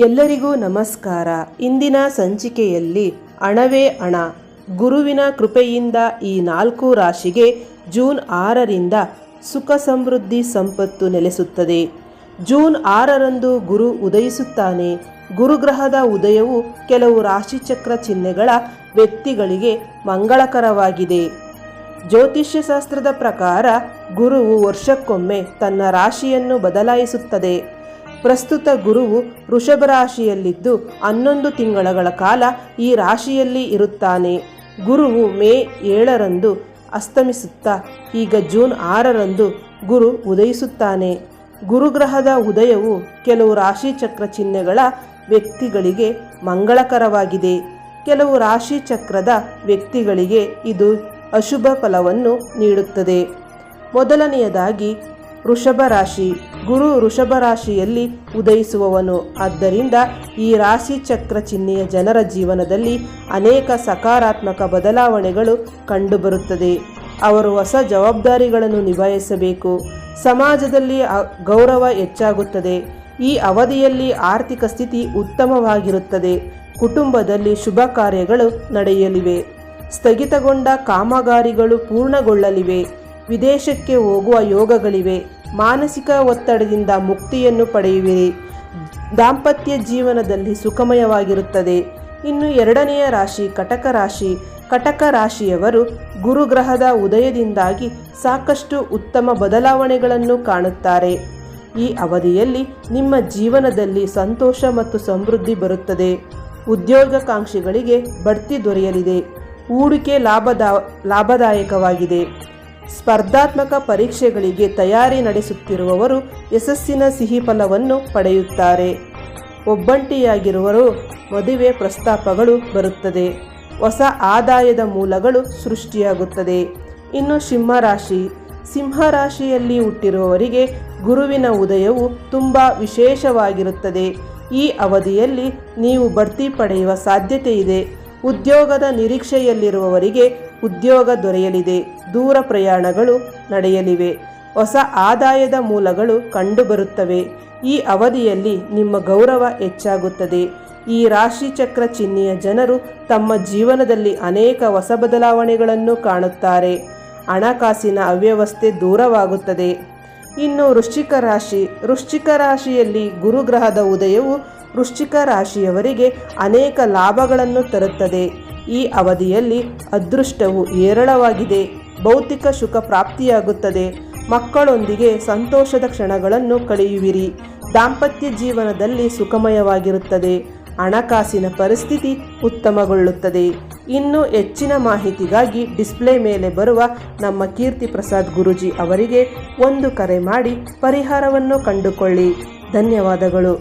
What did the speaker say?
ಎಲ್ಲರಿಗೂ ನಮಸ್ಕಾರ. ಇಂದಿನ ಸಂಚಿಕೆಯಲ್ಲಿ ಹಣವೇ ಹಣ, ಗುರುವಿನ ಕೃಪೆಯಿಂದ ಈ 4 ರಾಶಿಗೆ ಜೂನ್ 6ರಿಂದ ಸುಖ ಸಮೃದ್ಧಿ ಸಂಪತ್ತು ನೆಲೆಸುತ್ತದೆ. ಜೂನ್ 6ರಂದು ಗುರು ಉದಯಿಸುತ್ತಾನೆ. ಗುರುಗ್ರಹದ ಉದಯವು ಕೆಲವು ರಾಶಿಚಕ್ರ ಚಿಹ್ನೆಗಳ ವ್ಯಕ್ತಿಗಳಿಗೆ ಮಂಗಳಕರವಾಗಿದೆ. ಜ್ಯೋತಿಷ್ಯ ಶಾಸ್ತ್ರದ ಪ್ರಕಾರ ಗುರುವು ವರ್ಷಕ್ಕೊಮ್ಮೆ ತನ್ನ ರಾಶಿಯನ್ನು ಬದಲಾಯಿಸುತ್ತದೆ. ಪ್ರಸ್ತುತ ಗುರುವು ವೃಷಭ ರಾಶಿಯಲ್ಲಿದ್ದು 11 ತಿಂಗಳ ಕಾಲ ಈ ರಾಶಿಯಲ್ಲಿ ಇರುತ್ತಾನೆ. ಗುರುವು ಮೇ 7ರಂದು ಅಸ್ತಮಿಸುತ್ತಾ ಈಗ ಜೂನ್ 6ರಂದು ಗುರು ಉದಯಿಸುತ್ತಾನೆ. ಗುರುಗ್ರಹದ ಉದಯವು ಕೆಲವು ರಾಶಿಚಕ್ರ ಚಿಹ್ನೆಗಳ ವ್ಯಕ್ತಿಗಳಿಗೆ ಮಂಗಳಕರವಾಗಿದೆ. ಕೆಲವು ರಾಶಿಚಕ್ರದ ವ್ಯಕ್ತಿಗಳಿಗೆ ಇದು ಅಶುಭ ಫಲವನ್ನು ನೀಡುತ್ತದೆ. ಮೊದಲನೆಯದಾಗಿ ವೃಷಭ ರಾಶಿ. ಗುರು ವೃಷಭ ರಾಶಿಯಲ್ಲಿ ಉದಯಿಸುವವನು. ಆದ್ದರಿಂದ ಈ ರಾಶಿ ಚಕ್ರ ಚಿಹ್ನೆಯ ಜನರ ಜೀವನದಲ್ಲಿ ಅನೇಕ ಸಕಾರಾತ್ಮಕ ಬದಲಾವಣೆಗಳು ಕಂಡುಬರುತ್ತದೆ. ಅವರು ಹೊಸ ಜವಾಬ್ದಾರಿಗಳನ್ನು ನಿಭಾಯಿಸಬೇಕು. ಸಮಾಜದಲ್ಲಿ ಗೌರವ ಹೆಚ್ಚಾಗುತ್ತದೆ. ಈ ಅವಧಿಯಲ್ಲಿ ಆರ್ಥಿಕ ಸ್ಥಿತಿ ಉತ್ತಮವಾಗಿರುತ್ತದೆ. ಕುಟುಂಬದಲ್ಲಿ ಶುಭ ಕಾರ್ಯಗಳು ನಡೆಯಲಿವೆ. ಸ್ಥಗಿತಗೊಂಡ ಕಾಮಗಾರಿಗಳು ಪೂರ್ಣಗೊಳ್ಳಲಿವೆ. ವಿದೇಶಕ್ಕೆ ಹೋಗುವ ಯೋಗಗಳಿವೆ. ಮಾನಸಿಕ ಒತ್ತಡದಿಂದ ಮುಕ್ತಿಯನ್ನು ಪಡೆಯುವಿರಿ. ದಾಂಪತ್ಯ ಜೀವನದಲ್ಲಿ ಸುಖಮಯವಾಗಿರುತ್ತದೆ. ಇನ್ನು 2ನೆಯ ರಾಶಿ ಕಟಕ ರಾಶಿ. ಕಟಕ ರಾಶಿಯವರು ಗುರುಗ್ರಹದ ಉದಯದಿಂದಾಗಿ ಸಾಕಷ್ಟು ಉತ್ತಮ ಬದಲಾವಣೆಗಳನ್ನು ಕಾಣುತ್ತಾರೆ. ಈ ಅವಧಿಯಲ್ಲಿ ನಿಮ್ಮ ಜೀವನದಲ್ಲಿ ಸಂತೋಷ ಮತ್ತು ಸಮೃದ್ಧಿ ಬರುತ್ತದೆ. ಉದ್ಯೋಗಾಕಾಂಕ್ಷಿಗಳಿಗೆ ಬಡ್ತಿ ದೊರೆಯಲಿದೆ. ಹೂಡಿಕೆ ಲಾಭದಾಯಕವಾಗಿದೆ. ಸ್ಪರ್ಧಾತ್ಮಕ ಪರೀಕ್ಷೆಗಳಿಗೆ ತಯಾರಿ ನಡೆಸುತ್ತಿರುವವರು ಯಶಸ್ಸಿನ ಸಿಹಿ ಫಲವನ್ನು ಪಡೆಯುತ್ತಾರೆ. ಒಬ್ಬಂಟಿಯಾಗಿರುವವರು ಮದುವೆ ಪ್ರಸ್ತಾಪಗಳು ಬರುತ್ತದೆ. ಹೊಸ ಆದಾಯದ ಮೂಲಗಳು ಸೃಷ್ಟಿಯಾಗುತ್ತದೆ. ಇನ್ನು ಸಿಂಹರಾಶಿ. ಸಿಂಹರಾಶಿಯಲ್ಲಿ ಹುಟ್ಟಿರುವವರಿಗೆ ಗುರುವಿನ ಉದಯವು ತುಂಬ ವಿಶೇಷವಾಗಿರುತ್ತದೆ. ಈ ಅವಧಿಯಲ್ಲಿ ನೀವು ಬಡ್ತಿ ಪಡೆಯುವ ಸಾಧ್ಯತೆ ಇದೆ. ಉದ್ಯೋಗದ ನಿರೀಕ್ಷೆಯಲ್ಲಿರುವವರಿಗೆ ಉದ್ಯೋಗ ದೊರೆಯಲಿದೆ. ದೂರ ಪ್ರಯಾಣಗಳು ನಡೆಯಲಿವೆ. ಹೊಸ ಆದಾಯದ ಮೂಲಗಳು ಕಂಡುಬರುತ್ತವೆ. ಈ ಅವಧಿಯಲ್ಲಿ ನಿಮ್ಮ ಗೌರವ ಹೆಚ್ಚಾಗುತ್ತದೆ. ಈ ರಾಶಿಚಕ್ರ ಚಿಹ್ನೆಯ ಜನರು ತಮ್ಮ ಜೀವನದಲ್ಲಿ ಅನೇಕ ಹೊಸ ಬದಲಾವಣೆಗಳನ್ನು ಕಾಣುತ್ತಾರೆ. ಹಣಕಾಸಿನ ಅವ್ಯವಸ್ಥೆ ದೂರವಾಗುತ್ತದೆ. ಇನ್ನು ವೃಶ್ಚಿಕ ರಾಶಿ. ವೃಶ್ಚಿಕ ರಾಶಿಯಲ್ಲಿ ಗುರುಗ್ರಹದ ಉದಯವು ವೃಶ್ಚಿಕ ರಾಶಿಯವರಿಗೆ ಅನೇಕ ಲಾಭಗಳನ್ನು ತರುತ್ತದೆ. ಈ ಅವಧಿಯಲ್ಲಿ ಅದೃಷ್ಟವು ಹೇರಳವಾಗಿದೆ. ಭೌತಿಕ ಸುಖ ಪ್ರಾಪ್ತಿಯಾಗುತ್ತದೆ. ಮಕ್ಕಳೊಂದಿಗೆ ಸಂತೋಷದ ಕ್ಷಣಗಳನ್ನು ಕಳೆಯುವಿರಿ. ದಾಂಪತ್ಯ ಜೀವನದಲ್ಲಿ ಸುಖಮಯವಾಗಿರುತ್ತದೆ. ಹಣಕಾಸಿನ ಪರಿಸ್ಥಿತಿ ಉತ್ತಮಗೊಳ್ಳುತ್ತದೆ. ಇನ್ನು ಹೆಚ್ಚಿನ ಮಾಹಿತಿಗಾಗಿ ಡಿಸ್ಪ್ಲೇ ಮೇಲೆ ಬರುವ ನಮ್ಮ ಕೀರ್ತಿ ಪ್ರಸಾದ್ ಗುರೂಜಿ ಅವರಿಗೆ ಒಂದು ಕರೆ ಮಾಡಿ ಪರಿಹಾರವನ್ನು ಕಂಡುಕೊಳ್ಳಿ. ಧನ್ಯವಾದಗಳು.